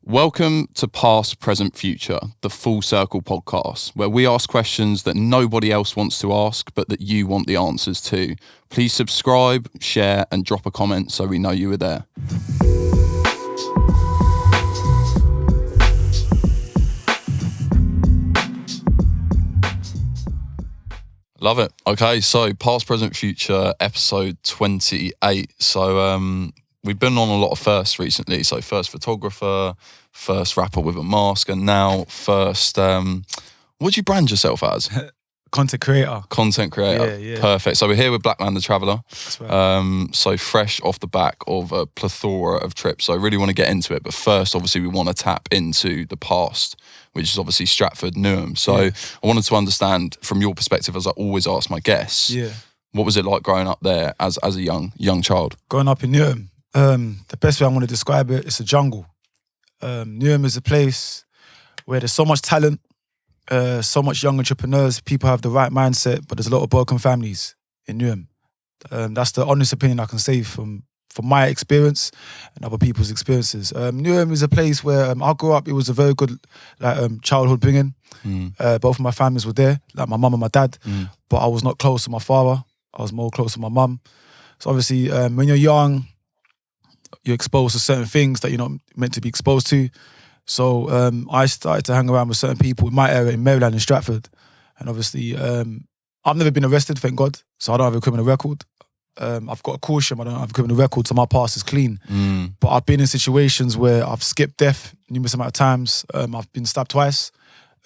Welcome to Past, Present, Future, the Full Circle podcast, where we ask questions that nobody else wants to ask, but that you want the answers to. Please subscribe, share, and drop a comment so we know you were there. Love it. Okay, so Past, Present, Future, episode 28. So we've been on a lot of firsts recently. So first photographer, first rapper with a mask, and now first, what do you brand yourself as? Content creator. Content creator. Yeah. Perfect. So we're here with Blackman Da Traveller. That's right. So fresh off the back of a plethora of trips. So I really want to get into it. But first, obviously, we want to tap into the past, which is obviously Stratford, Newham. So I wanted to understand from your perspective, as I always ask my guests, what was it like growing up there as a young child? Growing up in Newham, the best way I want to describe it, it's a jungle. Newham is a place where there's so much talent, so much young entrepreneurs, people have the right mindset, but there's a lot of broken families in Newham. That's the honest opinion I can say from my experience and other people's experiences. Newham is a place where I grew up. It was a very good childhood bringing. Both of my families were there, like my mum and my dad, but I was not close to my father. I was more close to my mum. So obviously, when you're young, you're exposed to certain things that you're not meant to be exposed to. So I started to hang around with certain people in my area in Maryland and Stratford. And obviously, I've never been arrested, thank God. So I don't have a criminal record. I've got a caution, but I don't have a criminal record, so my past is clean. But I've been in situations where I've skipped death numerous amount of times. I've been stabbed twice.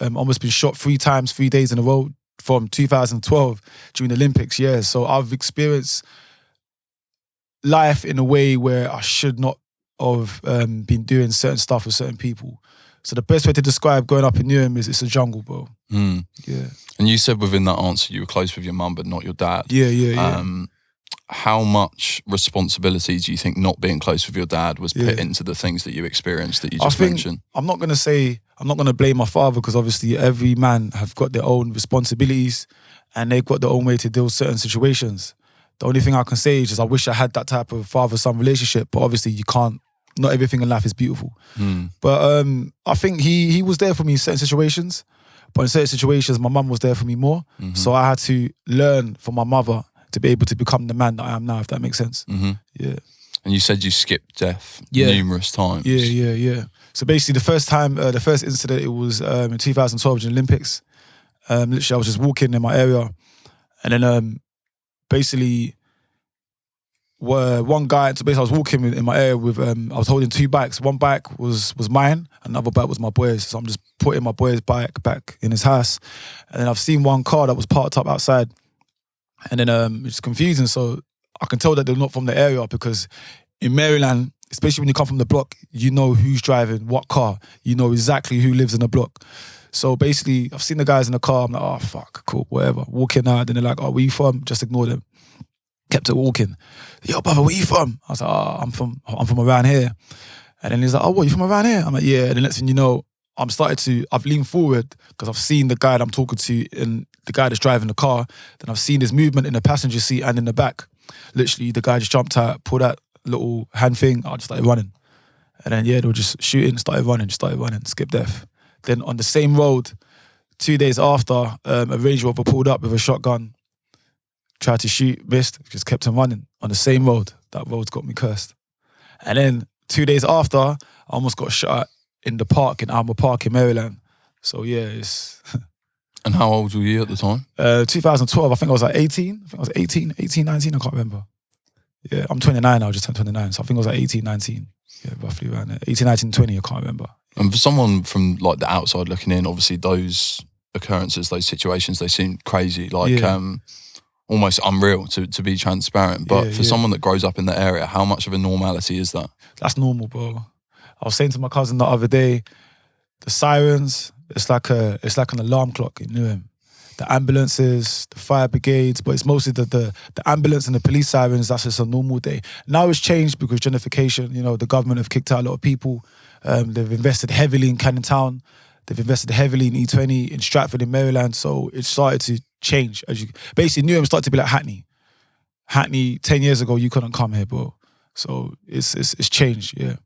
Almost been shot 3 times, 3 days in a row from 2012 during the Olympics. Yeah, so I've experienced life in a way where I should not have been doing certain stuff with certain people. So the best way to describe growing up in Newham is it's a jungle, bro. Yeah. And you said within that answer you were close with your mum but not your dad. Yeah. How much responsibility do you think not being close with your dad was put into the things that you experienced that you just mentioned? I'm not going to blame my father, because obviously every man have got their own responsibilities and they've got their own way to deal with certain situations. The only thing I can say is just I wish I had that type of father-son relationship, but obviously you can't. Not everything in life is beautiful. But I think he was there for me in certain situations, but in certain situations my mum was there for me more. So I had to learn from my mother to be able to become the man that I am now, if that makes sense. Yeah. And you said you skipped death numerous times. Yeah. So basically the first incident, it was in 2012 during the Olympics. Literally I was just walking in my area, and then basically one guy, so basically I was walking in my area with, I was holding 2 bikes. One bike was mine, another bike was my boy's. So I'm just putting my boy's bike back in his house. And then I've seen one car that was parked up outside. And then it's confusing. So I can tell that they're not from the area, because in Maryland, especially when you come from the block, you know who's driving what car. You know exactly who lives in the block. So basically, I've seen the guys in the car. I'm like, oh, fuck, cool, whatever. Walking out, then they're like, oh, where you from? Just ignore them. Kept it walking. Yo, brother, where you from? I was like, oh, I'm from around here. And then he's like, oh, what, you from around here? I'm like, yeah. And the next thing you know, I've leaned forward because I've seen the guy that I'm talking to and the guy that's driving the car. Then I've seen this movement in the passenger seat and in the back. Literally, the guy just jumped out, pulled that little hand thing. I just started running. And then, they were just shooting, started running, skip death. Then on the same road, 2 days after, a Range Rover pulled up with a shotgun, tried to shoot, missed, just kept on running on the same road. That road's got me cursed. And then 2 days after, I almost got shot in the park, in Alma Park in Maryland. So it's... And how old were you at the time? 2012, I think I was like 18. 18, 19, I can't remember. Yeah, I'm 29 now, I just turned 29. So I think I was like 18, 19. Yeah, roughly around there. 18, 19, 20, I can't remember. And for someone from like the outside looking in, obviously those occurrences, those situations, they seem crazy, almost unreal to be transparent. But for someone that grows up in the area, how much of a normality is that? That's normal, bro. I was saying to my cousin the other day, the sirens, it's like an alarm clock in Newham. The ambulances, the fire brigades, but it's mostly the ambulance and the police sirens. That's just a normal day. Now it's changed because gentrification. The government have kicked out a lot of people. They've invested heavily in Canning Town. They've invested heavily in E20, in Stratford, in Maryland. So it started to change. Basically, Newham started to be like Hackney. Hackney, 10 years ago, you couldn't come here, bro. So it's changed, yeah.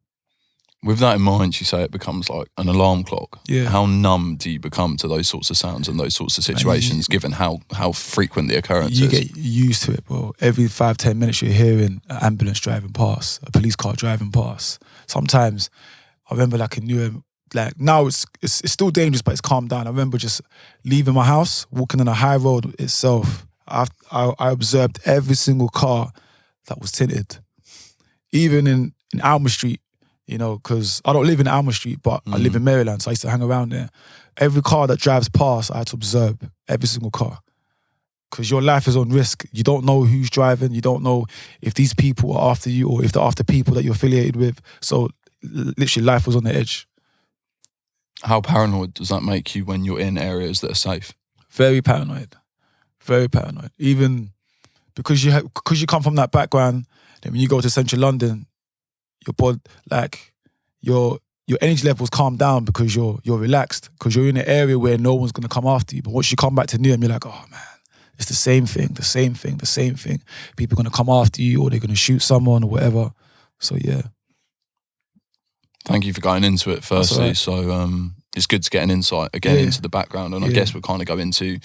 With that in mind, you say it becomes like an alarm clock. Yeah. How numb do you become to those sorts of sounds and those sorts of situations, given how frequent the occurrence You is? get used to it, bro. Every 5-10 minutes you're hearing an ambulance driving past, a police car driving past. Sometimes, I remember like in Newham, like now it's still dangerous, but it's calmed down. I remember just leaving my house, walking on a high road itself. I observed every single car that was tinted. Even in Alma Street, you know, because I don't live in Alma Street, but I live in Maryland, so I used to hang around there. Every car that drives past, I had to observe every single car. Because your life is on risk. You don't know who's driving. You don't know if these people are after you or if they're after people that you're affiliated with. So literally life was on the edge. How paranoid does that make you when you're in areas that are safe? Very paranoid. Very paranoid. Even because you come from that background, then when you go to central London, your energy levels calm down because you're relaxed, because you're in an area where no one's gonna come after you. But once you come back to Newham, you're like, oh man, it's the same thing. People are gonna come after you, or they're gonna shoot someone or whatever. So yeah. Thank you for going into it firstly. Right. So it's good to get an insight again into the background, and I guess we'll kind of go into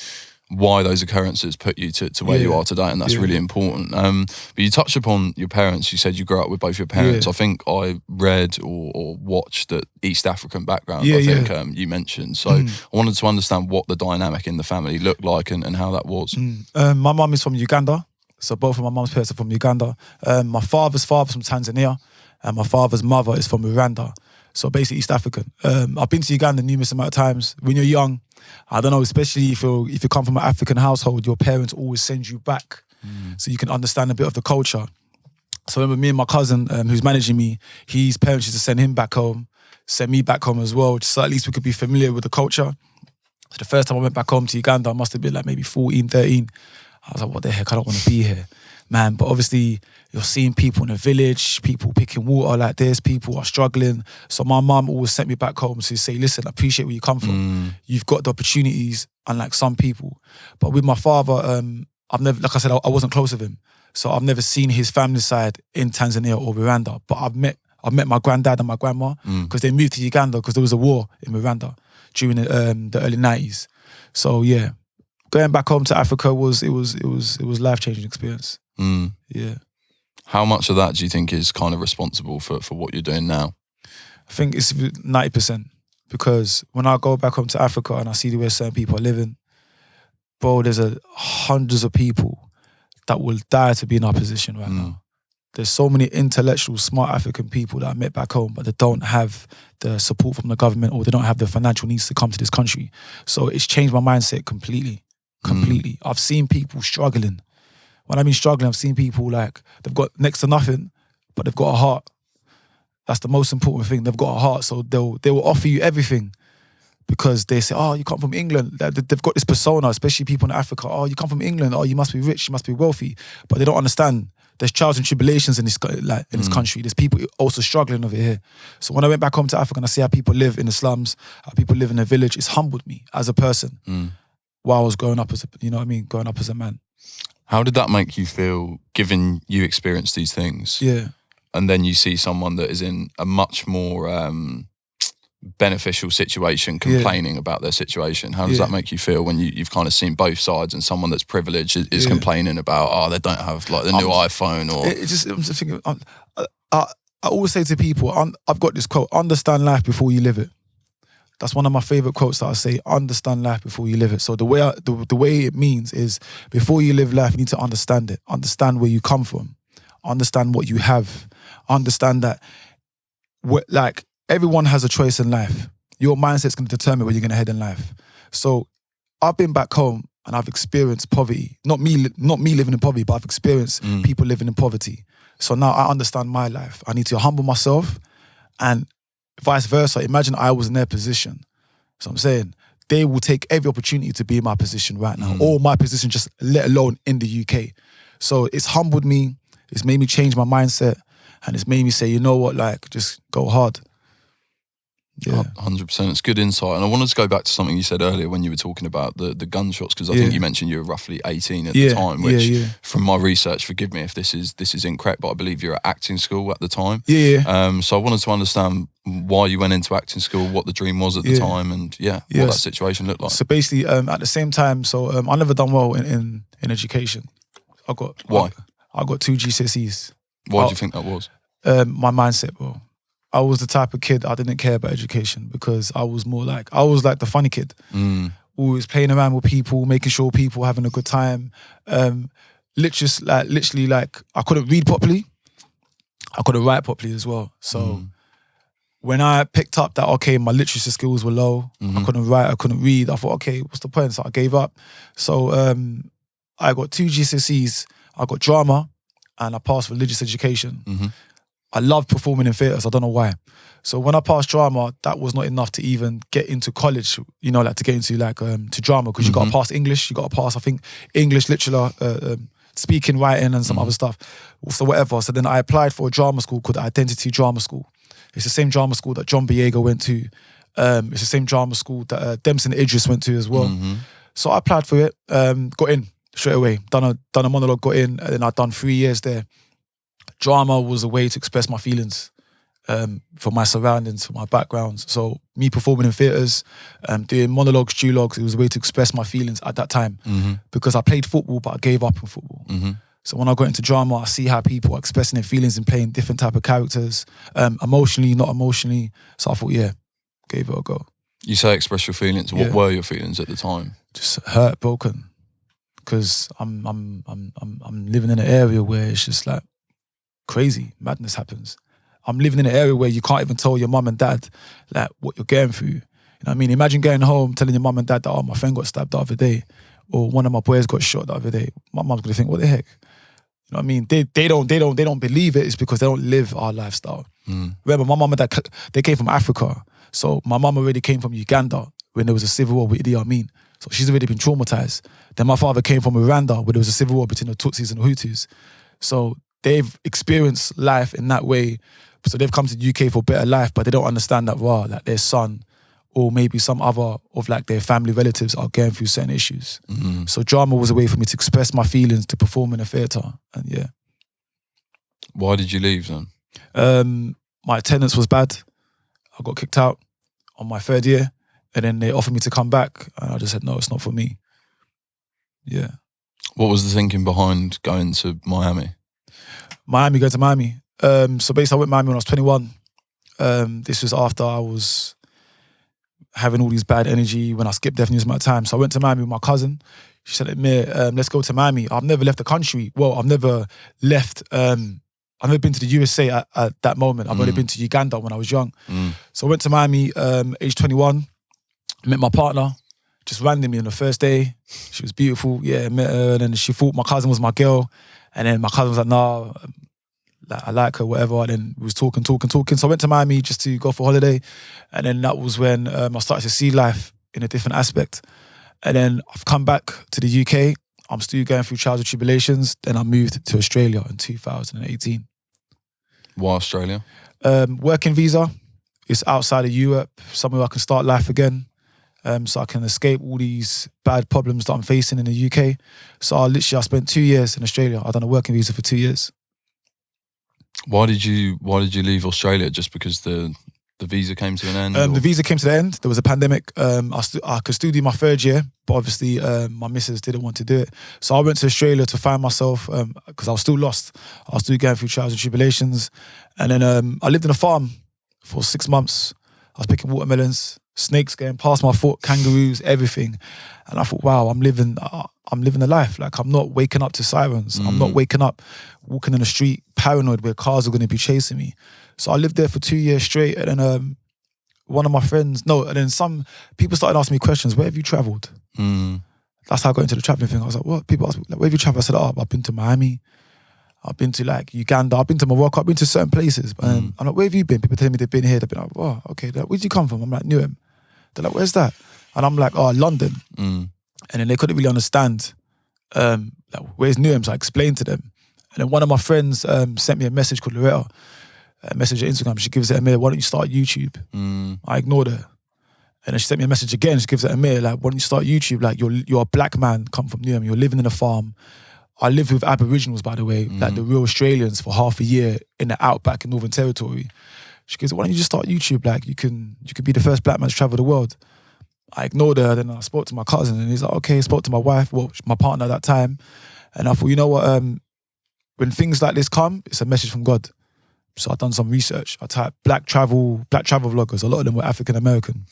why those occurrences put you to where you are today, and that's really important. But you touched upon your parents. You said you grew up with both your parents. I think I read or watched that East African background, I think you mentioned. So I wanted to understand what the dynamic in the family looked like and how that was. My mum is from Uganda. So both of my mum's parents are from Uganda. My father's father's from Tanzania, and my father's mother is from Rwanda. So basically East African. I've been to Uganda numerous amount of times. When you're young, I don't know, especially if you come from an African household, your parents always send you back so you can understand a bit of the culture. So I remember me and my cousin, who's managing me, his parents used to send him back home, send me back home as well, just so at least we could be familiar with the culture. So the first time I went back home to Uganda, I must have been like maybe 14, 13. I was like, what the heck, I don't want to be here. Man, but obviously you're seeing people in the village, people picking water like this, people are struggling. So my mum always sent me back home to say, listen, I appreciate where you come from. You've got the opportunities, unlike some people. But with my father, I've never, like I said, I wasn't close with him. So I've never seen his family side in Tanzania or Rwanda. But I've met my granddad and my grandma because they moved to Uganda because there was a war in Rwanda during the early 90s. So yeah, going back home to Africa was life-changing experience. Yeah. How much of that do you think is kind of responsible for what you're doing now? I think it's 90%, because when I go back home to Africa and I see the way certain people are living, bro, there's hundreds of people that will die to be in our position right now. There's so many intellectual, smart African people that I met back home, but they don't have the support from the government, or they don't have the financial needs to come to this country. So it's changed my mindset completely. I've seen people struggling. When I mean struggling, I've seen people like, they've got next to nothing, but they've got a heart. That's the most important thing. They've got a heart, so they will offer you everything because they say, oh, you come from England. They've got this persona, especially people in Africa. Oh, you come from England. Oh, you must be rich. You must be wealthy. But they don't understand. There's trials and tribulations in this country. There's people also struggling over here. So when I went back home to Africa and I see how people live in the slums, how people live in the village, it's humbled me as a person while I was growing up growing up as a man. How did that make you feel, given you experienced these things? Yeah. And then you see someone that is in a much more beneficial situation complaining about their situation. How does that make you feel when you've kind of seen both sides, and someone that's privileged is complaining about, oh, they don't have like the new iPhone or... I'm just thinking, I always say to people, I've got this quote, understand life before you live it. That's one of my favorite quotes that I say, understand life before you live it. So the way it means is, before you live life, you need to understand it. Understand where you come from. Understand what you have. Understand that everyone has a choice in life. Your mindset's going to determine where you're going to head in life. So I've been back home and I've experienced poverty. Not me living in poverty, but I've experienced people living in poverty. So now I understand my life. I need to humble myself, and vice versa. Imagine I was in their position. So I'm saying, they will take every opportunity to be in my position right now, or my position, just let alone in the UK. So it's humbled me. It's made me change my mindset, and it's made me say, you know what, like, just go hard. Yeah. 100%. It's good insight. And I wanted to go back to something you said earlier when you were talking about the gunshots, because I think you mentioned you were roughly 18 at the time, which from my research, forgive me if this is incorrect, but I believe you were at acting school at the time. So I wanted to understand why you went into acting school, what the dream was at the time, and what that situation looked like. So basically, at the same time, I never done well in education. I got 2 GCSEs. Why do you think that was? My mindset, bro. I was the type of kid I didn't care about education because I was like the funny kid. Always playing around with people, making sure people having a good time. Literally, I couldn't read properly. I couldn't write properly as well. So when I picked up that, okay, my literacy skills were low, I couldn't write, I couldn't read, I thought, okay, what's the point? So I gave up. So I got 2 GCSEs. I got drama and I passed religious education. I love performing in theatres. I don't know why. So when I passed drama, that was not enough to even get into college, to get into to drama, because you got to pass English, you got to pass, I think, English, literature, speaking, writing, and some other stuff. So whatever. So then I applied for a drama school called Identity Drama School. It's the same drama school that John Boyega went to. It's the same drama school that Dempsey Idris went to as well. So I applied for it, got in straight away. Done a monologue, got in, and then I'd done 3 years there. Drama was a way to express my feelings from my surroundings, from my backgrounds. So me performing in theatres, doing monologues, duologues, it was a way to express my feelings at that time. Because I played football, but I gave up in football. So when I got into drama, I see how people are expressing their feelings and playing different type of characters, emotionally, not emotionally. So I thought, gave it a go. You say express your feelings. What were your feelings at the time? Just hurt, broken. Because I'm living in an area where it's just like crazy madness happens. I'm living in an area where you can't even tell your mum and dad like what you're going through. You know what I mean? Imagine going home telling your mum and dad that, oh, my friend got stabbed the other day, or one of my boys got shot the other day. My mum's gonna think, what the heck? You know what I mean? They don't believe it. It's because they don't live our lifestyle. Remember, my mum and dad, they came from Africa. So my mum already came from Uganda when there was a civil war with Idi Amin. So she's already been traumatized. Then my father came from Rwanda where there was a civil war between the Tutsis and the Hutus. So they've experienced life in that way. So they've come to the UK for better life, but they don't understand that, like their son or maybe some other of like their family relatives are going through certain issues. So drama was a way for me to express my feelings, to perform in a theatre. And Why did you leave then? My attendance was bad. I got kicked out on my 3rd year, and then they offered me to come back, and I just said, no, it's not for me. Yeah. What was the thinking behind going to Miami? Going to Miami. So basically I went to Miami when I was 21. This was after I was having all these bad energy when I skipped definitely my time. So I went to Miami with my cousin. She said, Mir, let's go to Miami. I've never left the country. Well, I've never left, I've never been to the USA at that moment. I've only been to Uganda when I was young. So I went to Miami, age 21, met my partner, just randomly on the first day. She was beautiful, met her, and then she thought my cousin was my girl. And then my cousin was like, nah, I like her, whatever. And then we was talking. So I went to Miami just to go for holiday. And then that was when I started to see life in a different aspect. And then I've come back to the UK. I'm still going through trials and tribulations. Then I moved to Australia in 2018. Why Australia? Working visa. It's outside of Europe, somewhere I can start life again. So I can escape all these bad problems that I'm facing in the UK. So I spent 2 years in Australia. I've done a working visa for 2 years. Why did you leave Australia? Just because the visa came to an end? The visa came to the end. There was a pandemic. I could still do my 3rd year, but obviously my missus didn't want to do it. So I went to Australia to find myself, because I was still lost. I was still going through trials and tribulations. And then I lived in a farm for 6 months. I was picking watermelons, snakes going past my foot, kangaroos, everything. And I thought, wow, I'm living a life. Like, I'm not waking up to sirens. I'm not waking up, walking in the street, paranoid where cars are going to be chasing me. So I lived there for 2 years straight. And then one of my friends, and then some people started asking me questions. Where have you travelled? That's how I got into the travelling thing. I was like, what? People asked me, like, where have you travelled? I said, I've been to Miami. I've been to like Uganda. I've been to Morocco. I've been to certain places. I'm like, where have you been? People tell me they've been here. They've been like, oh, okay. Like, where'd you come from? I'm like, Newham. They're like, where's that? And I'm like, oh, London. And then they couldn't really understand, like, where's Newham? So I explained to them. And then one of my friends sent me a message called Loretta. message her Instagram. She gives it Amir, why don't you start YouTube? I ignored her. And then she sent me a message again. She gives it Amir, like, why don't you start YouTube? Like, you're a black man, come from Newham, you're living in a farm. I lived with Aboriginals, by the way, like the real Australians for half a year in the outback in Northern Territory. She goes, why don't you just start YouTube? Like, you could be the first black man to travel the world. I ignored her, then I spoke to my cousin, and he's like, okay, spoke to my wife, well, my partner at that time. And I thought, you know what, when things like this come, it's a message from God. So I've done some research. I typed black travel vloggers. A lot of them were African American.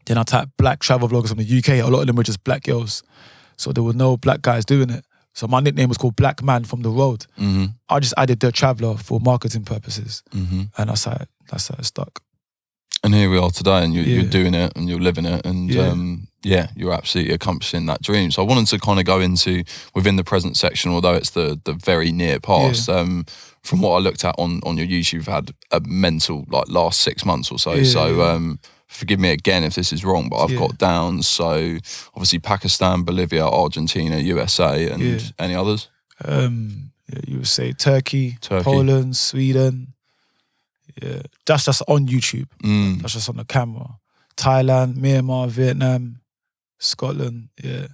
Then I typed black travel vloggers from the UK. A lot of them were just black girls. So there were no black guys doing it. So my nickname was called Black Man from the Road. I just added Da Traveller for marketing purposes. And that's how it stuck. And here we are today, and you're doing it and you're living it, and you're absolutely accomplishing that dream. So I wanted to kind of go into within the present section, although it's the very near past. From what I looked at on your YouTube, you've had a mental like last 6 months or so. Forgive me again if this is wrong, but I've got down. So obviously Pakistan, Bolivia, Argentina, USA, and any others? You would say Turkey, Poland, Sweden. Yeah, that's just on YouTube. That's just on the camera. Thailand, Myanmar, Vietnam, Scotland, yeah.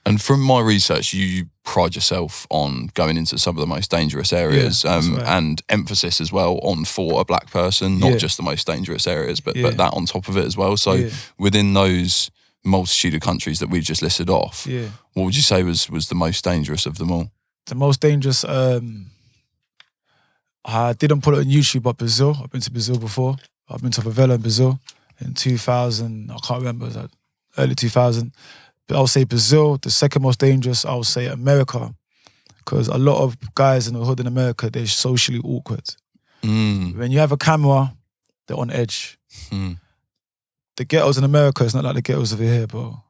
And from my research, you pride yourself on going into some of the most dangerous areas, and emphasis as well on for a black person, not just the most dangerous areas, but that on top of it as well. So within those multitude of countries that we've just listed off, what would you say was the most dangerous of them all? The most dangerous, I didn't put it on YouTube, but Brazil. I've been to Brazil before. I've been to favela in Brazil in 2000, I can't remember, was that early 2000. But I would say Brazil. The second most dangerous, I would say America. Because a lot of guys in the hood in America, they're socially awkward. When you have a camera, they're on edge. The ghettos in America, it's not like the ghettos over here, bro.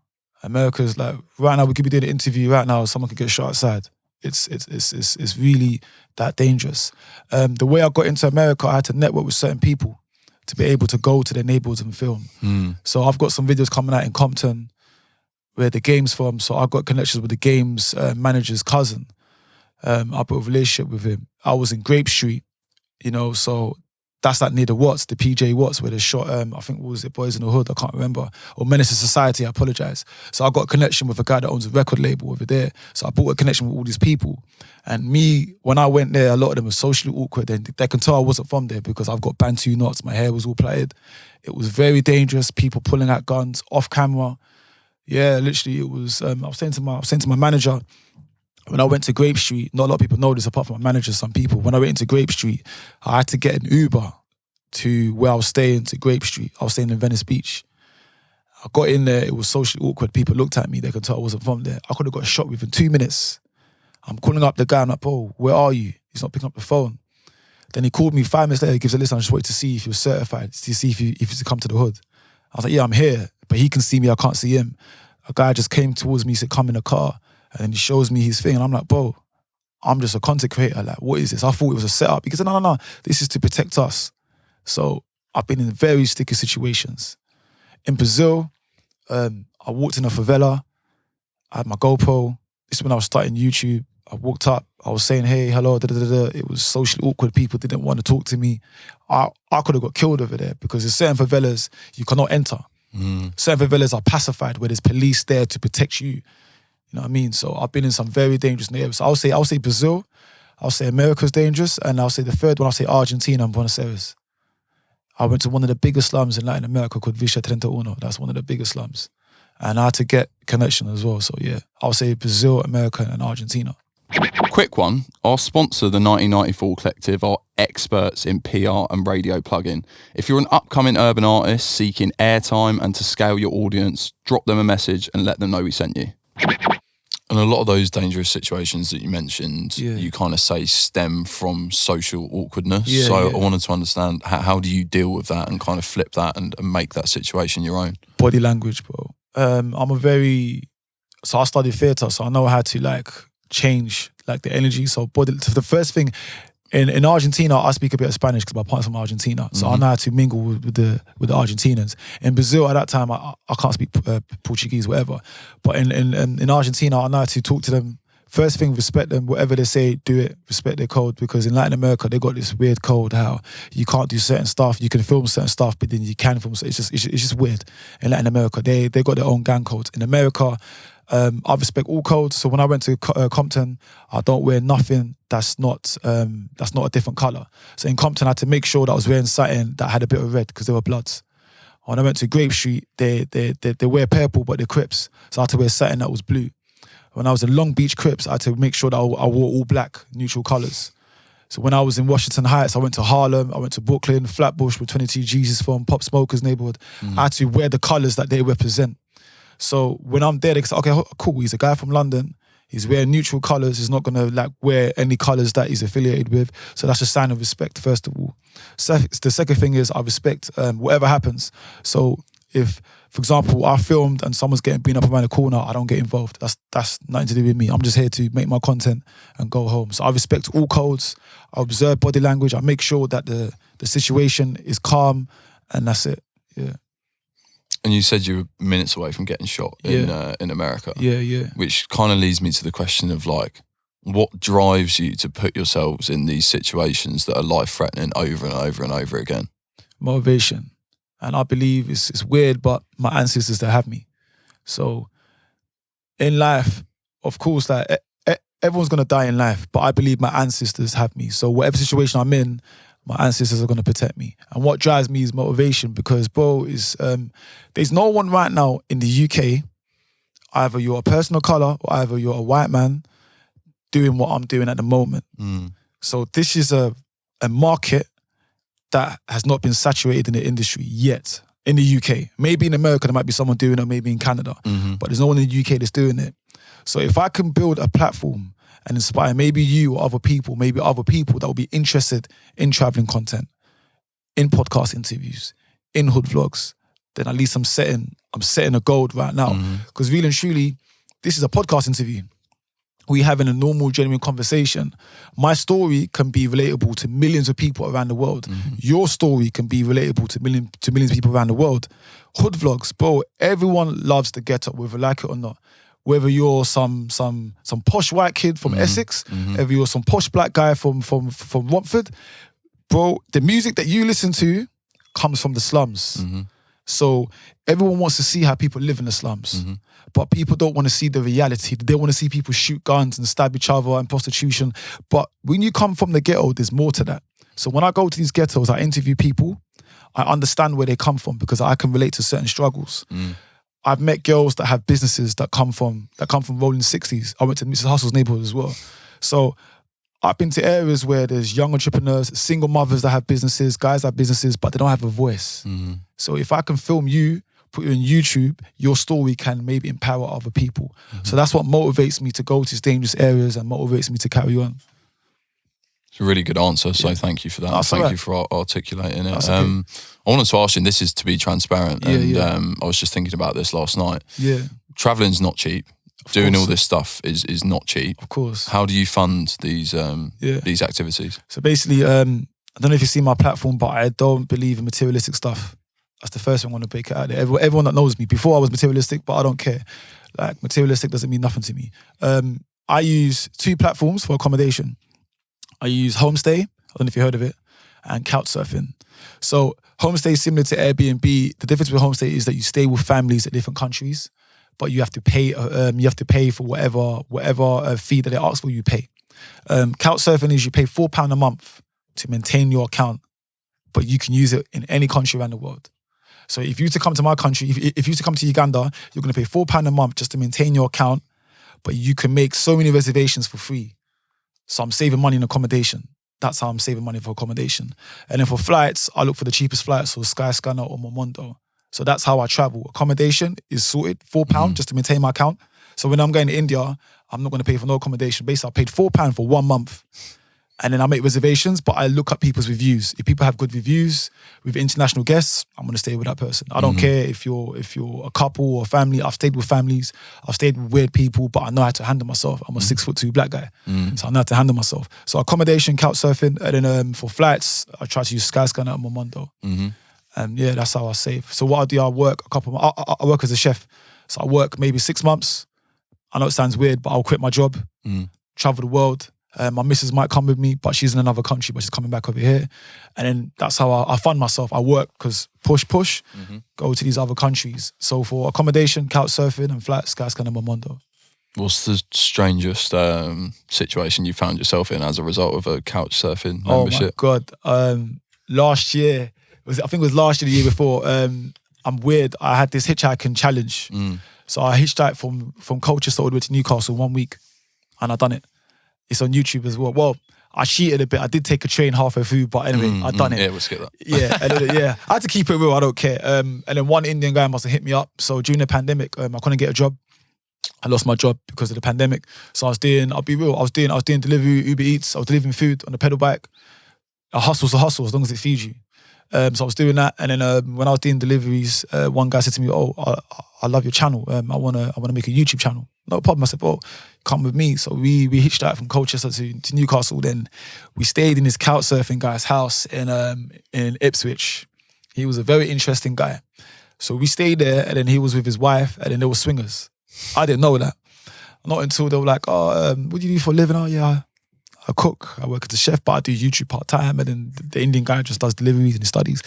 America's like, right now we could be doing an interview right now, someone could get shot outside. It's really that dangerous. The way I got into America, I had to network with certain people to be able to go to their neighborhoods and film. So I've got some videos coming out in Compton, where the game's from. So I've got connections with the game's manager's cousin. I built a relationship with him. I was in Grape Street, you know, so that's like near the Watts, the PJ Watts, where they shot, I think, what was it, Boys in the Hood, I can't remember, or Menace to Society, I apologise. So I got a connection with a guy that owns a record label over there. So I built a connection with all these people. And me, when I went there, a lot of them were socially awkward. They can tell I wasn't from there because I've got Bantu knots, my hair was all plaited. It was very dangerous, people pulling out guns off camera. Yeah, literally, it was. I was saying to my manager, when I went to Grape Street, not a lot of people know this apart from my manager, some people. When I went into Grape Street, I had to get an Uber to where I was staying, to Grape Street. I was staying in Venice Beach. I got in there, it was socially awkward. People looked at me, they could tell I wasn't from there. I could have got shot within 2 minutes. I'm calling up the guy, I'm like, bro, where are you? He's not picking up the phone. Then he called me 5 minutes later, he gives a list, I just wanted to see if he was certified, to see if he's to come to the hood. I was like, yeah, I'm here. But he can see me, I can't see him. A guy just came towards me, he said, come in the car. And then he shows me his thing. And I'm like, bro, I'm just a content creator. Like, what is this? I thought it was a setup. He said, no, this is to protect us. So I've been in very sticky situations. In Brazil, I walked in a favela. I had my GoPro. This is when I was starting YouTube. I walked up. I was saying, hey, hello, da-da-da-da. It was socially awkward. People didn't want to talk to me. I could have got killed over there because there's certain favelas you cannot enter. Certain favelas are pacified where there's police there to protect you. You know what I mean? So I've been in some very dangerous areas. So I'll say Brazil. I'll say America's dangerous. And I'll say the third one, I'll say Argentina and Buenos Aires. I went to one of the biggest slums in Latin America called Villa 31. That's one of the biggest slums. And I had to get connection as well. So yeah, I'll say Brazil, America and Argentina. Quick one. Our sponsor, the 1994 Collective, are experts in PR and radio plugin. If you're an upcoming urban artist seeking airtime and to scale your audience, drop them a message and let them know we sent you. And a lot of those dangerous situations that you mentioned, you kind of say stem from social awkwardness. I wanted to understand, how do you deal with that and kind of flip that and make that situation your own? Body language, bro. So I studied theatre, so I know how to like change like the energy. So the first thing, in Argentina, I speak a bit of Spanish because my partner's from Argentina. So I know how to mingle with the Argentinians. In Brazil, at that time, I can't speak Portuguese, whatever. But in Argentina, I know how to talk to them first thing, respect them. Whatever they say, do it. Respect their code, because in Latin America, they got this weird code how you can't do certain stuff. You can film certain stuff, but then you can film. It's just weird. In Latin America, they got their own gang codes. In America, I respect all codes. So when I went to Compton, I don't wear nothing that's not a different color. So in Compton, I had to make sure that I was wearing something that had a bit of red because they were Bloods. When I went to Grape Street, they wear purple, but they're Crips. So I had to wear something that was blue. When I was in Long Beach Crips, I had to make sure that I wore all black, neutral colors. So when I was in Washington Heights, I went to Harlem, I went to Brooklyn, Flatbush, where 22 Jesus from, Pop Smokers neighborhood. I had to wear the colors that they represent. So when I'm there, they say, okay, cool, he's a guy from London, he's wearing neutral colours, he's not going to like wear any colours that he's affiliated with. So that's a sign of respect, first of all. So the second thing is I respect whatever happens. So if, for example, I filmed and someone's getting beaten up around the corner, I don't get involved. That's nothing to do with me. I'm just here to make my content and go home. So I respect all codes, I observe body language, I make sure that the situation is calm, and that's it, yeah. And you said you were minutes away from getting shot in America. Yeah. Which kind of leads me to the question of like, what drives you to put yourselves in these situations that are life-threatening over and over and over again? Motivation. And I believe it's weird, but my ancestors, they have me. So in life, of course, like everyone's going to die in life, but I believe my ancestors have me. So whatever situation I'm in, my ancestors are going to protect me. And what drives me is motivation, because, bro, there's no one right now in the UK, either you're a person of colour or either you're a white man doing what I'm doing at the moment. So this is a market that has not been saturated in the industry yet in the UK. Maybe in America there might be someone doing it, maybe in Canada, but there's no one in the UK that's doing it. So if I can build a platform and inspire maybe you or other people that will be interested in traveling content, in podcast interviews, in hood vlogs, then at least I'm setting a goal right now. Because really and truly, this is a podcast interview. We're having a normal, genuine conversation. My story can be relatable to millions of people around the world. Your story can be relatable to millions of people around the world. Hood vlogs, bro, everyone loves the get up, whether like it or not. Whether you're some posh white kid from Essex, whether you're some posh black guy from Watford, bro, the music that you listen to comes from the slums. So everyone wants to see how people live in the slums, but people don't want to see the reality. They want to see people shoot guns and stab each other and prostitution. But when you come from the ghetto, there's more to that. So when I go to these ghettos, I interview people, I understand where they come from because I can relate to certain struggles. I've met girls that have businesses that come from rolling 60s. I went to Mrs. Hustle's neighborhood as well. So I've been to areas where there's young entrepreneurs, single mothers that have businesses, guys that have businesses, but they don't have a voice. So if I can film you, put you on YouTube, your story can maybe empower other people. So that's what motivates me to go to these dangerous areas and motivates me to carry on. It's a really good answer, so thank you for that. That's thank you for articulating it. That's okay. I wanted to ask you, and this is to be transparent, and I was just thinking about this last night. Travelling's not cheap. Doing all this stuff is not cheap. Of course. How do you fund these activities? So basically, I don't know if you see my platform, but I don't believe in materialistic stuff. That's the first thing I want to break it out there. Everyone that knows me, before I was materialistic, but I don't care. Like, materialistic doesn't mean nothing to me. I use 2 platforms for accommodation. I use Homestay, I don't know if you heard of it, and Couchsurfing. So Homestay is similar to Airbnb. The difference with Homestay is that you stay with families at different countries, but you have to pay. You have to pay for whatever fee that they ask for. You pay. Couchsurfing is you pay £4 a month to maintain your account, but you can use it in any country around the world. So if you used to come to my country, if you used to come to Uganda, you're going to pay £4 a month just to maintain your account, but you can make so many reservations for free. So I'm saving money in accommodation. That's how I'm saving money for accommodation. And then for flights, I look for the cheapest flights, so Skyscanner or Momondo. So that's how I travel. Accommodation is sorted, £4 just to maintain my account. So when I'm going to India, I'm not going to pay for no accommodation. Basically, I paid £4 for 1 month. And then I make reservations, but I look at people's reviews. If people have good reviews with international guests, I'm going to stay with that person. I don't care if you're a couple or a family. I've stayed with families. I've stayed with weird people, but I know how to handle myself. I'm a 6'2" black guy, so I know how to handle myself. So accommodation, Couchsurfing, and then for flights, I try to use Skyscanner and Momondo. And yeah, that's how I save. So what I do, I work I work as a chef. So I work maybe 6 months. I know it sounds weird, but I'll quit my job, travel the world. My missus might come with me, but she's in another country, but she's coming back over here. And then that's how I fund myself. I work because push, go to these other countries. So for accommodation, couch surfing and flights, Skyscanner Momondo. What's the strangest situation you found yourself in as a result of a couch surfing membership? Oh my God. Last year, I think it was last year, the year before, I'm weird. I had this hitchhiking challenge. So I hitchhiked from Colchester all the way to Newcastle 1 week, and I done it. It's on YouTube as well. Well, I cheated a bit. I did take a train halfway through, but anyway, I done it. Yeah, we'll skip that. Yeah. I had to keep it real. I don't care. And then one Indian guy must have hit me up. So during the pandemic, I couldn't get a job. I lost my job because of the pandemic. So I'll be real. I was doing delivery, Uber Eats. I was delivering food on a pedal bike. A hustle's a hustle as long as it feeds you. So I was doing that, and then when I was doing deliveries, one guy said to me, "Oh, I love your channel. I wanna make a YouTube channel." No problem. I said, "Well, come with me." So we hitched out from Colchester to Newcastle. Then we stayed in this couch surfing guy's house in Ipswich. He was a very interesting guy. So we stayed there, and then he was with his wife, and then there were swingers. I didn't know that. Not until they were like, "Oh, what do you do for a living?" "Oh, yeah, I cook. I work as a chef, but I do YouTube part-time." And then the Indian guy just does deliveries and he studies.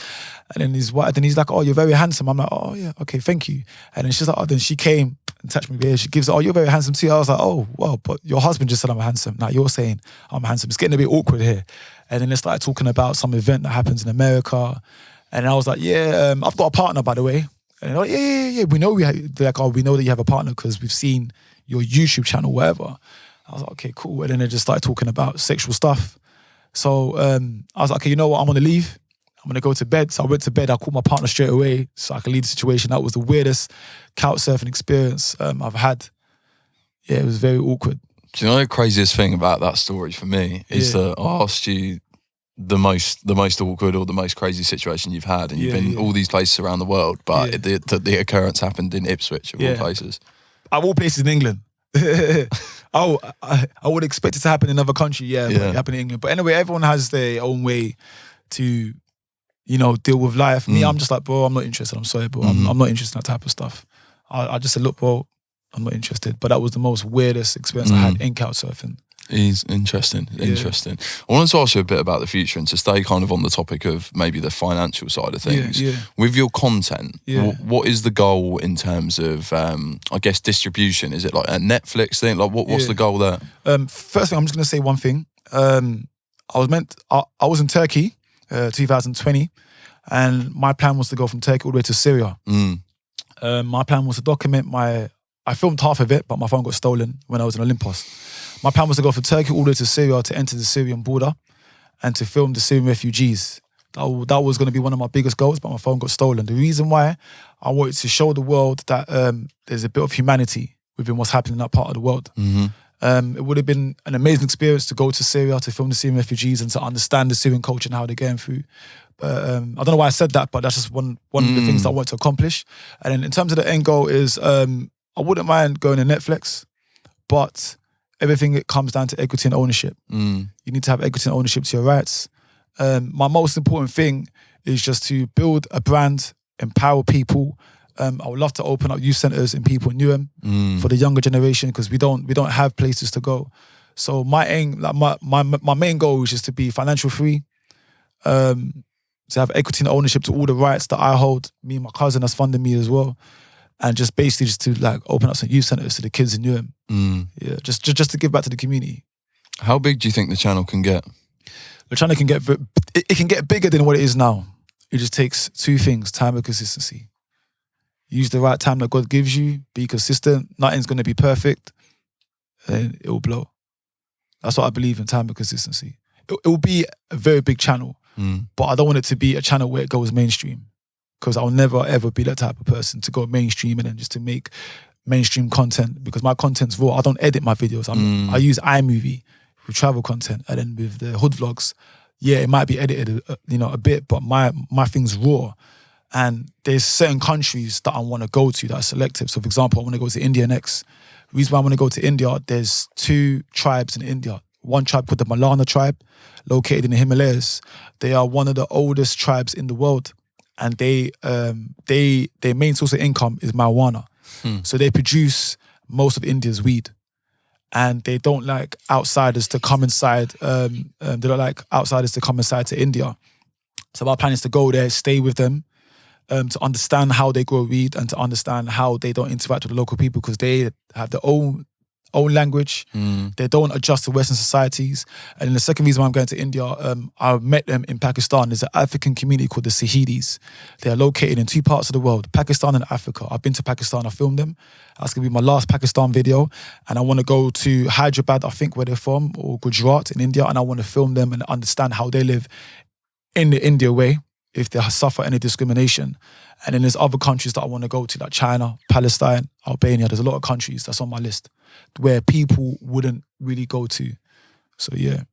And then his wife, then he's like, "Oh, you're very handsome." I'm like, "Oh, yeah, okay, thank you." And then she's like, then she came and touched me there. She gives, "Oh, you're very handsome too." I was like, "Oh, well, but your husband just said I'm handsome. Now you're saying I'm handsome." It's getting a bit awkward here. And then they started talking about some event that happens in America. And I was like, "Yeah, I've got a partner, by the way." And they're like, yeah. We know they're like, "Oh, we know that you have a partner because we've seen your YouTube channel, whatever." I was like, "Okay, cool." And then they just started talking about sexual stuff. So I was like, "Okay, you know what? I'm going to leave. I'm going to go to bed." So I went to bed. I called my partner straight away so I could leave the situation. That was the weirdest couch surfing experience I've had. Yeah, it was very awkward. Do you know the craziest thing about that story for me is that I asked you the most awkward or the most crazy situation you've had, and you've been all these places around the world, but the occurrence happened in Ipswich of all places. Of all places in England. I would expect it to happen in another country, but it happened in England. But anyway, everyone has their own way to, deal with life. Me, I'm just like, "Bro, I'm not interested. I'm sorry, bro. I'm not interested in that type of stuff." I just said, "Look, bro, I'm not interested." But that was the most weirdest experience I had in couch surfing. It's interesting. I wanted to ask you a bit about the future and to stay kind of on the topic of maybe the financial side of things. With your content, what is the goal in terms of, I guess, distribution? Is it like a Netflix thing? Like, what's the goal there? First thing, I'm just going to say one thing. I was in Turkey, 2020, and my plan was to go from Turkey all the way to Syria. My plan was to document I filmed half of it, but my phone got stolen when I was in Olympus. My plan was to go from Turkey all the way to Syria to enter the Syrian border and to film the Syrian refugees. That was going to be one of my biggest goals, but my phone got stolen. The reason why, I wanted to show the world that there's a bit of humanity within what's happening in that part of the world. It would have been an amazing experience to go to Syria to film the Syrian refugees and to understand the Syrian culture and how they're going through. I don't know why I said that, but that's just one of the things that I want to accomplish. And then in terms of the end goal is, I wouldn't mind going to Netflix, but everything it comes down to equity and ownership. You need to have equity and ownership to your rights. My most important thing is just to build a brand, empower people. I would love to open up youth centres in people in Newham for the younger generation because we don't have places to go. So my aim, like my main goal is just to be financial free, to have equity and ownership to all the rights that I hold. Me and my cousin has funded me as well. And just basically just to like open up some youth centres to the kids in Newham. Yeah, just to give back to the community. How big do you think the channel can get? The channel can get bigger than what it is now. It just takes two things: time and consistency. Use the right time that God gives you. Be consistent. Nothing's going to be perfect, and it will blow. That's what I believe in: time and consistency. It will be a very big channel, but I don't want it to be a channel where it goes mainstream. Because I'll never, ever be that type of person to go mainstream and then just to make mainstream content because my content's raw. I don't edit my videos. I use iMovie with travel content, and then with the hood vlogs, it might be edited, a bit, but my thing's raw. And there's certain countries that I want to go to that are selective. So for example, I want to go to India next. The reason why I want to go to India, there's 2 tribes in India. One tribe called the Malana tribe, located in the Himalayas. They are one of the oldest tribes in the world. And their main source of income is marijuana. So they produce most of India's weed. And they don't like outsiders to come inside. They don't like outsiders to come inside to India. So our plan is to go there, stay with them, to understand how they grow weed and to understand how they don't interact with the local people because they have their own language. They don't adjust to Western societies. And then the second reason why I'm going to India, I met them in Pakistan. There's an African community called the Sahidis. They are located in 2 parts of the world, Pakistan and Africa. I've been to Pakistan, I filmed them. That's going to be my last Pakistan video. And I want to go to Hyderabad, I think where they're from, or Gujarat in India. And I want to film them and understand how they live in the India way, if they suffer any discrimination. And then there's other countries that I want to go to, like China, Palestine, Albania. There's a lot of countries that's on my list where people wouldn't really go to. So yeah.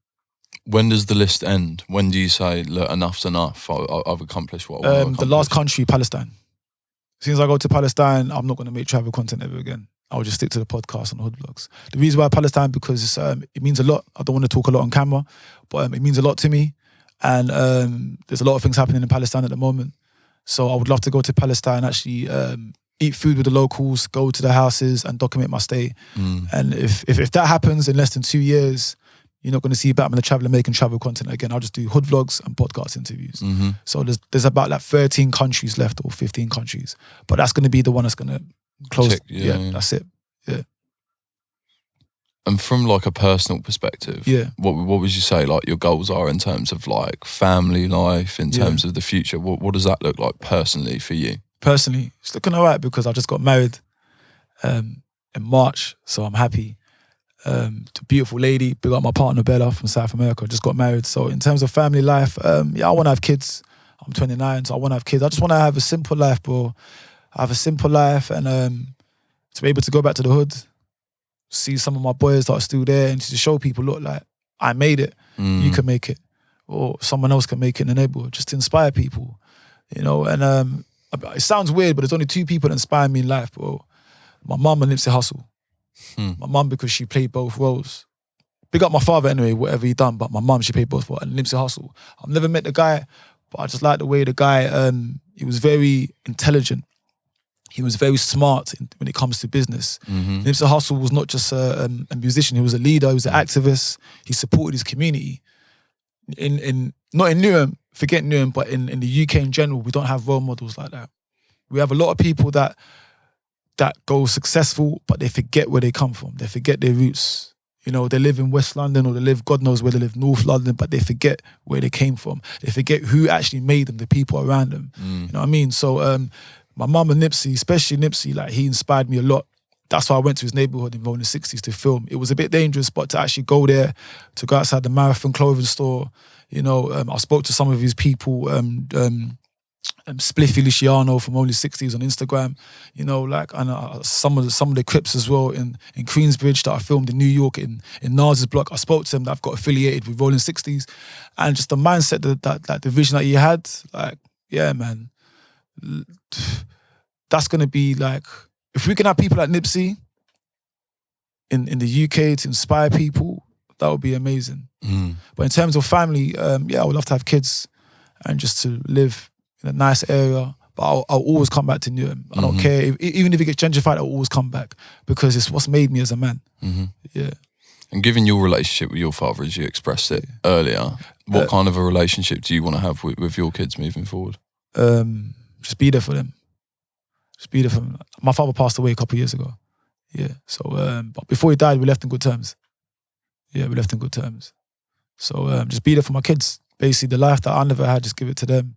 When does the list end? When do you say, look, enough's enough, I've accomplished what I want to accomplish? The last country, Palestine. As soon as I go to Palestine, I'm not going to make travel content ever again. I'll just stick to the podcast and the hood vlogs. The reason why Palestine, because it means a lot. I don't want to talk a lot on camera, but it means a lot to me. And there's a lot of things happening in Palestine at the moment. So I would love to go to Palestine, actually eat food with the locals, go to the houses and document my stay. And if that happens in less than 2 years, you're not going to see Blackman Da Traveller making travel content again. I'll just do hood vlogs and podcast interviews. So there's about like 13 countries left or 15 countries. But that's going to be the one that's going to close. Check, yeah, that's it. Yeah. And from like a personal perspective, what would you say like your goals are in terms of like family life, in terms of the future? What does that look like personally for you? Personally, it's looking all right because I just got married in March, so I'm happy. To a beautiful lady, big up my partner Bella from South America, just got married. So in terms of family life, I want to have kids. I'm 29, so I want to have kids. I just want to have a simple life, bro. I have a simple life and to be able to go back to the hood, see some of my boys that are still there and to show people, look, like, I made it, you can make it. Or someone else can make it in the neighborhood, just to inspire people, you know. And it sounds weird, but there's only 2 people that inspire me in life, bro. My mum and Nipsey Hussle. My mum, because she played both roles. Big up my father anyway, whatever he done, but my mum, she played both roles. And Nipsey Hussle. I've never met the guy, but I just like the way the guy, he was very intelligent. He was very smart when it comes to business. Nipsey Hussle was not just a musician, he was a leader, he was an activist. He supported his community. Not in Newham, forget Newham, but in the UK in general, we don't have role models like that. We have a lot of people that go successful, but they forget where they come from. They forget their roots. You know, they live in West London or they live, God knows where they live, North London, but they forget where they came from. They forget who actually made them, the people around them. You know what I mean? So my mum and Nipsey, especially Nipsey, like he inspired me a lot. That's why I went to his neighborhood in Rolling 60s to film. It was a bit dangerous, but to actually go there, to go outside the Marathon clothing store, you know, I spoke to some of his people, Spliffy Luciano from Only 60s on Instagram, you know, like, and some of the clips as well in Queensbridge that I filmed in New York in Nas's block. I spoke to them that I've got affiliated with Rolling 60s, and just the mindset that the vision that he had, like, yeah, man, that's gonna be like, if we can have people like Nipsey in the UK to inspire people, that would be amazing. But in terms of family, I would love to have kids and just to live in a nice area. But I'll always come back to Newham. I don't care. Even if it gets gentrified, I'll always come back because it's what's made me as a man. Yeah. And given your relationship with your father, as you expressed it earlier, what kind of a relationship do you want to have with your kids moving forward? Just be there for them. Just be there for them. My father passed away a couple of years ago. Yeah. So, but before he died, we left in good terms. Yeah, we left in good terms. So just be there for my kids. Basically, the life that I never had, just give it to them.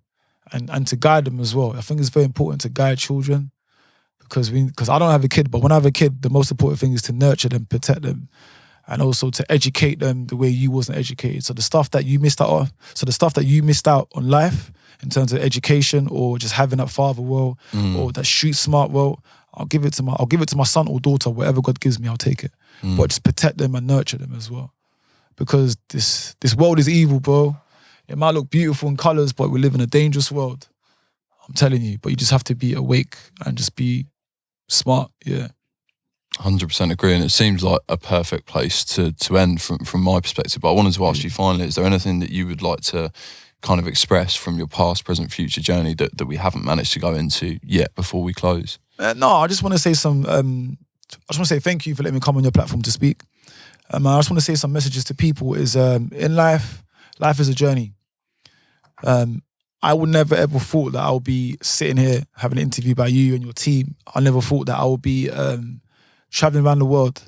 And to guide them as well. I think it's very important to guide children because I don't have a kid, but when I have a kid, the most important thing is to nurture them, protect them, and also to educate them the way you wasn't educated. So the stuff that you missed out on life in terms of education or just having that father role or that street smart role, I'll give it to my son or daughter, whatever God gives me, I'll take it. But just protect them and nurture them as well. Because this world is evil, bro. It might look beautiful in colours, but we live in a dangerous world. I'm telling you. But you just have to be awake and just be smart, yeah. 100% agree, and it seems like a perfect place to end from my perspective. But I wanted to ask you finally, is there anything that you would like to kind of express from your past, present, future journey that we haven't managed to go into yet before we close? No, I just want to say some I just want to say thank you for letting me come on your platform to speak. I just want to say some messages to people is in life is a journey. I would never ever thought that I would be sitting here having an interview by you and your team. I never thought that I would be traveling around the world.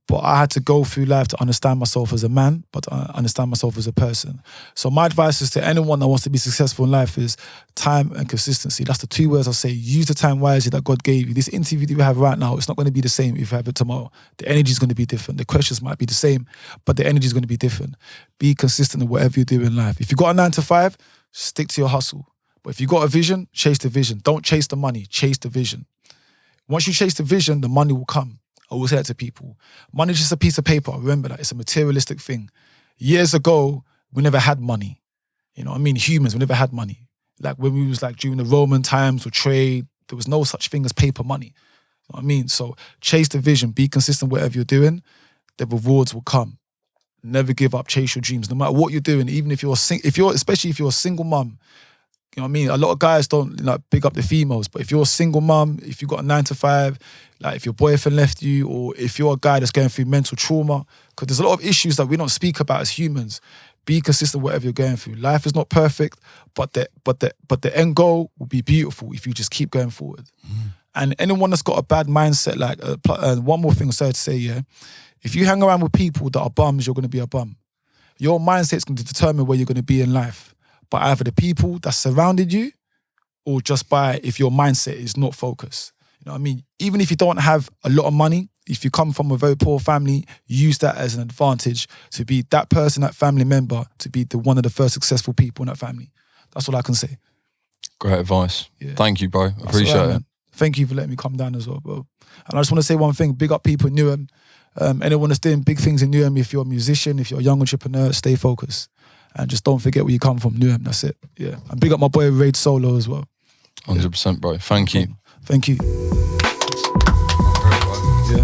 But I had to go through life to understand myself as a man, but to understand myself as a person. So my advice is to anyone that wants to be successful in life is time and consistency. That's the 2 words I say. Use the time wisely that God gave you. This interview that we have right now, it's not going to be the same if you have it tomorrow. The energy is going to be different. The questions might be the same, but the energy is going to be different. Be consistent in whatever you do in life. If you got a 9 to 5, stick to your hustle. But if you got a vision, chase the vision. Don't chase the money, chase the vision. Once you chase the vision, the money will come. I always say that to people. Money is just a piece of paper. Remember that. It's a materialistic thing. Years ago, we never had money. You know what I mean? Humans, we never had money. Like when we was like during the Roman times or trade, there was no such thing as paper money. You know what I mean? So chase the vision. Be consistent whatever you're doing. The rewards will come. Never give up. Chase your dreams. No matter what you're doing, even if especially if you're a single mum. You know what I mean? A lot of guys don't big up the females, but if you're a single mum, if you've got a 9 to 5, like if your boyfriend left you, or if you're a guy that's going through mental trauma, because there's a lot of issues that we don't speak about as humans. Be consistent whatever you're going through. Life is not perfect, but the end goal will be beautiful if you just keep going forward. And anyone that's got a bad mindset, like one more thing I'm sorry to say, yeah, if you hang around with people that are bums, you're going to be a bum. Your mindset's going to determine where you're going to be in life. By either the people that surrounded you or just by if your mindset is not focused. You know what I mean? Even if you don't have a lot of money, if you come from a very poor family, use that as an advantage to be that person, that family member, to be one of the first successful people in that family. That's all I can say. Great advice. Yeah. Thank you, bro. Appreciate it. Man. Thank you for letting me come down as well, bro. And I just want to say one thing, big up people in Newham. Anyone that's doing big things in Newham, if you're a musician, if you're a young entrepreneur, stay focused. And just don't forget where you come from, Newham, that's it. Yeah. And big up my boy Raid Solo as well. 100%, bro. Thank you. Thank you. Yeah.